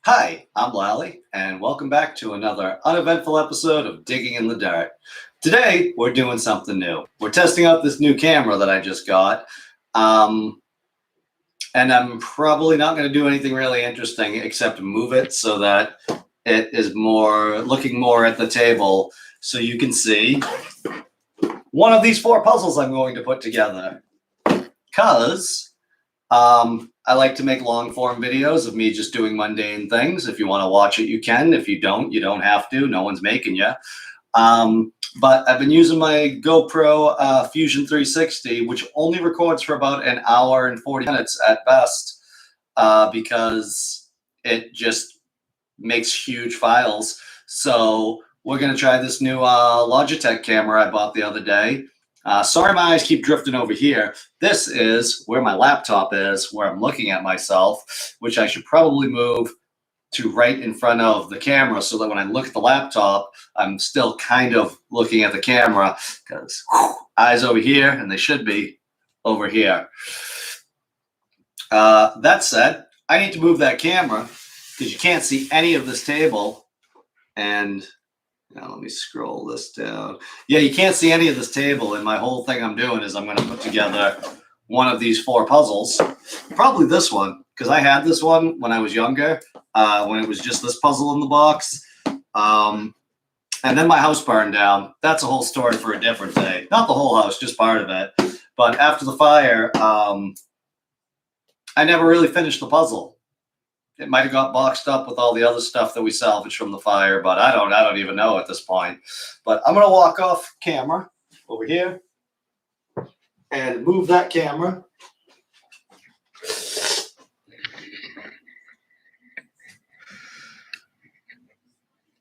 Hi, I'm Lally, and welcome back to another uneventful episode of Digging in the Dirt. Today, we're doing something new. We're testing out this new camera that I just got, and I'm probably not going to do anything really interesting except move it so that it is looking more at the table so you can see one of these four puzzles I'm going to put together. Because I like to make long form videos of me just doing mundane things. If you want to watch it, you can. If you don't have to. No one's making you. But I've been using my GoPro Fusion 360, which only records for about an hour and 40 minutes at best, because it just makes huge files. So we're going to try this new Logitech camera I bought the other day. Sorry, my eyes keep drifting over here. This is where my laptop is, where I'm looking at myself, which I should probably move to right in front of the camera so that when I look at the laptop, I'm still kind of looking at the camera, because eyes over here, and they should be over here. That said, I need to move that camera because you can't see any of this table. And now let me scroll this down. Yeah, you can't see any of this table, and my whole thing I'm doing is I'm going to put together one of these four puzzles. Probably this one, because I had this one when I was younger, when it was just this puzzle in the box. And then my house burned down. That's a whole story for a different day. Not the whole house, just part of it. But after the fire, I never really finished the puzzle. It might have got boxed up with all the other stuff that we salvaged from the fire, but I don't even know at this point. But I'm going to walk off camera over here and move that camera.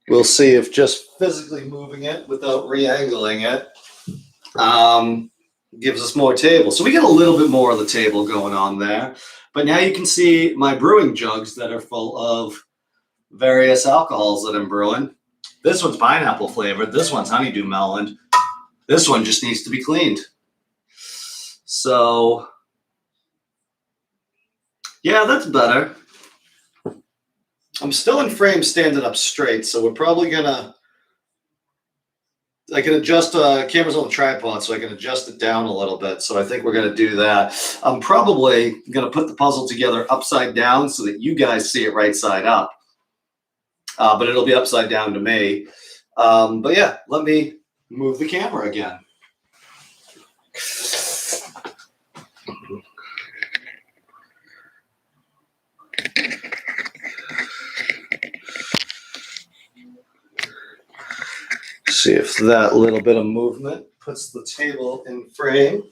We'll see if just physically moving it without re-angling it gives us more table. So we get a little bit more of the table going on there. But now you can see my brewing jugs that are full of various alcohols that I'm brewing. This one's pineapple flavored. This one's honeydew melon. This one just needs to be cleaned. So, yeah, that's better. I'm still in frame standing up straight, so we're probably gonna, I can adjust, camera's on the tripod, so I can adjust it down a little bit. So I think we're gonna do that. I'm probably gonna put the puzzle together upside down so that you guys see it right side up. But it'll be upside down to me. But yeah, let me move the camera again. See if that little bit of movement puts the table in frame.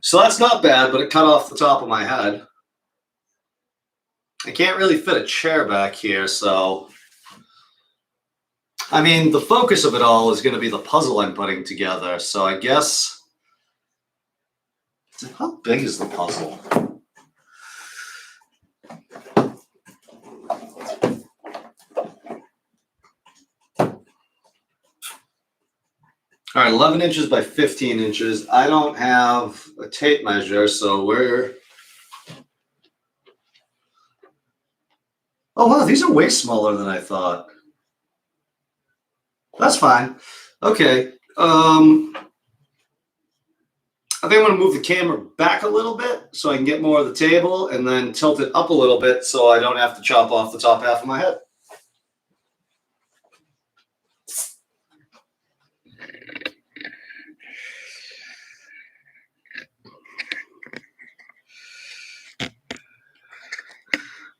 So that's not bad, but it cut off the top of my head. I can't really fit a chair back here, so I mean, the focus of it all is going to be the puzzle I'm putting together. So I guess, how big is the puzzle? All right, 11 inches by 15 inches. I don't have a tape measure, so we're... Oh, wow, these are way smaller than I thought. That's fine. Okay. I think I'm going to move the camera back a little bit so I can get more of the table, and then tilt it up a little bit so I don't have to chop off the top half of my head.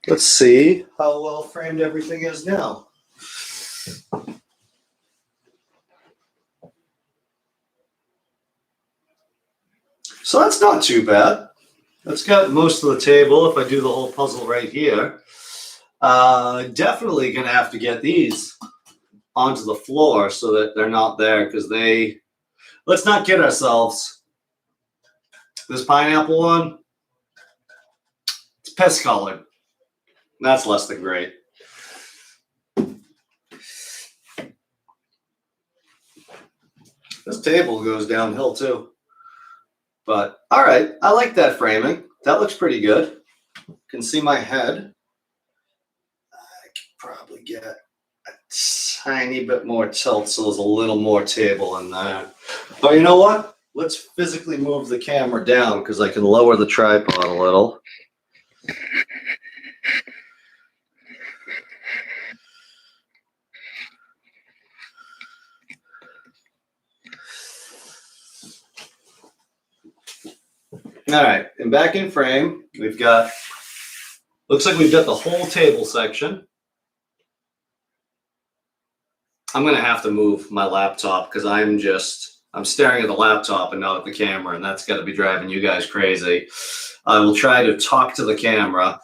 Let's see how well framed everything is now. So that's not too bad. That's got most of the table if I do the whole puzzle right here. Definitely going to have to get these onto the floor so that they're not there, because let's not kid ourselves. This pineapple one, it's piss colored. That's less than great. This table goes downhill too. But all right, I like that framing. That looks pretty good. You can see my head. I could probably get a tiny bit more tilt so there's a little more table in there. But you know what? Let's physically move the camera down because I can lower the tripod a little. All right, and back in frame, we've got, looks like we've got the whole table section. I'm gonna have to move my laptop because I'm staring at the laptop and not at the camera, and that's gotta be driving you guys crazy. I will try to talk to the camera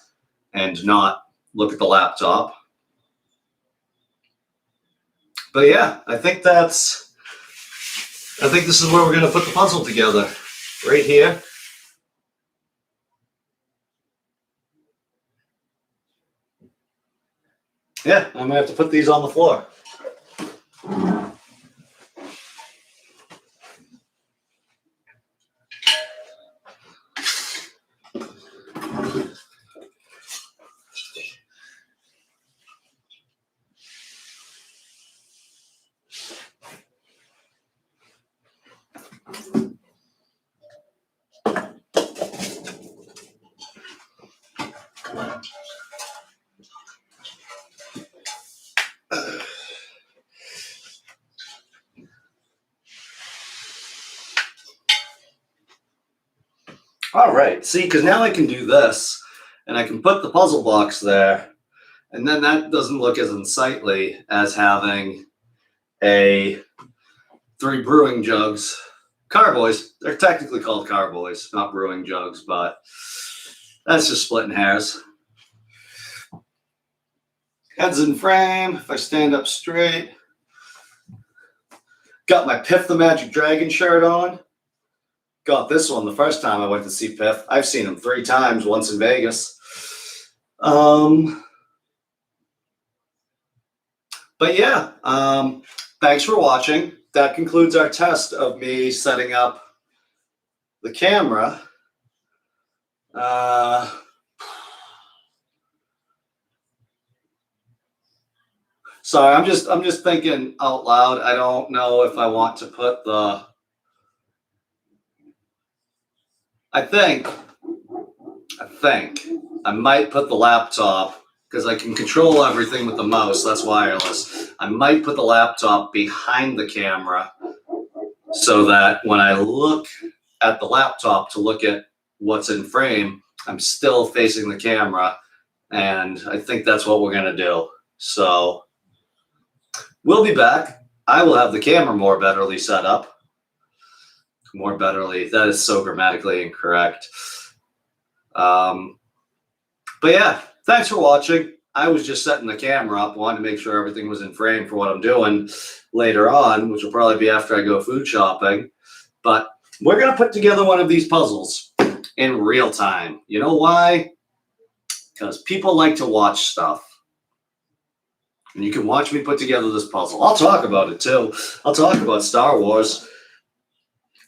and not look at the laptop. But yeah, I think this is where we're gonna put the puzzle together, right here. Yeah, I'm gonna have to put these on the floor. All right, see, because now I can do this, and I can put the puzzle box there, and then that doesn't look as unsightly as having a 3 brewing jugs. Carboys, they're technically called carboys, not brewing jugs, but that's just splitting hairs. Head's in frame, if I stand up straight. Got my Piff the Magic Dragon shirt on. Got this one the first time I went to see Piff. I've seen him 3 times, once in Vegas. But yeah, thanks for watching. That concludes our test of me setting up the camera. Sorry, I'm just thinking out loud. I don't know if I want to put the. I think I might put the laptop, because I can control everything with the mouse. That's wireless. I might put the laptop behind the camera so that when I look at the laptop to look at what's in frame, I'm still facing the camera. And I think that's what we're going to do. So we'll be back. I will have the camera more betterly set up. More betterly. That is so grammatically incorrect. But yeah, thanks for watching. I was just setting the camera up, wanted to make sure everything was in frame for what I'm doing later on, which will probably be after I go food shopping. But we're going to put together one of these puzzles in real time. You know why? Because people like to watch stuff. And you can watch me put together this puzzle. I'll talk about it too. I'll talk about Star Wars.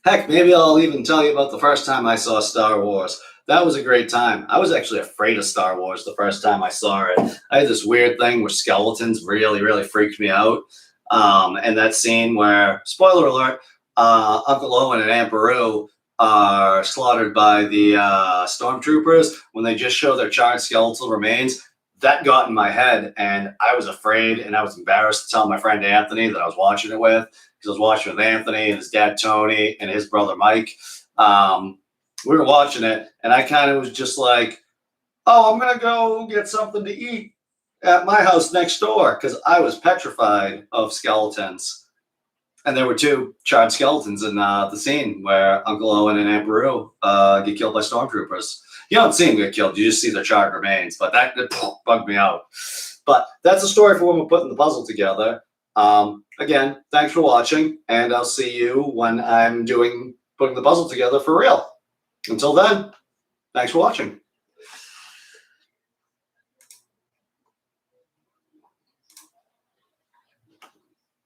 Heck, maybe I'll even tell you about the first time I saw Star Wars. That was a great time. I was actually afraid of Star Wars the first time I saw it. I had this weird thing where skeletons really, really freaked me out. And that scene where, spoiler alert, Uncle Owen and Aunt Beru are slaughtered by the stormtroopers when they just show their charred skeletal remains. That got in my head, and I was afraid, and I was embarrassed to tell my friend Anthony that I was watching it with, because I was watching with Anthony and his dad Tony and his brother Mike. We were watching it, and I kind of was just like, oh, I'm going to go get something to eat at my house next door, because I was petrified of skeletons. And there were 2 charred skeletons in the scene where Uncle Owen and Aunt Beru get killed by stormtroopers. You don't see them get killed, you just see their charred remains, but that bugged me out. But that's the story for when we're putting the puzzle together. Again, thanks for watching, and I'll see you when I'm putting the puzzle together for real. Until then, thanks for watching.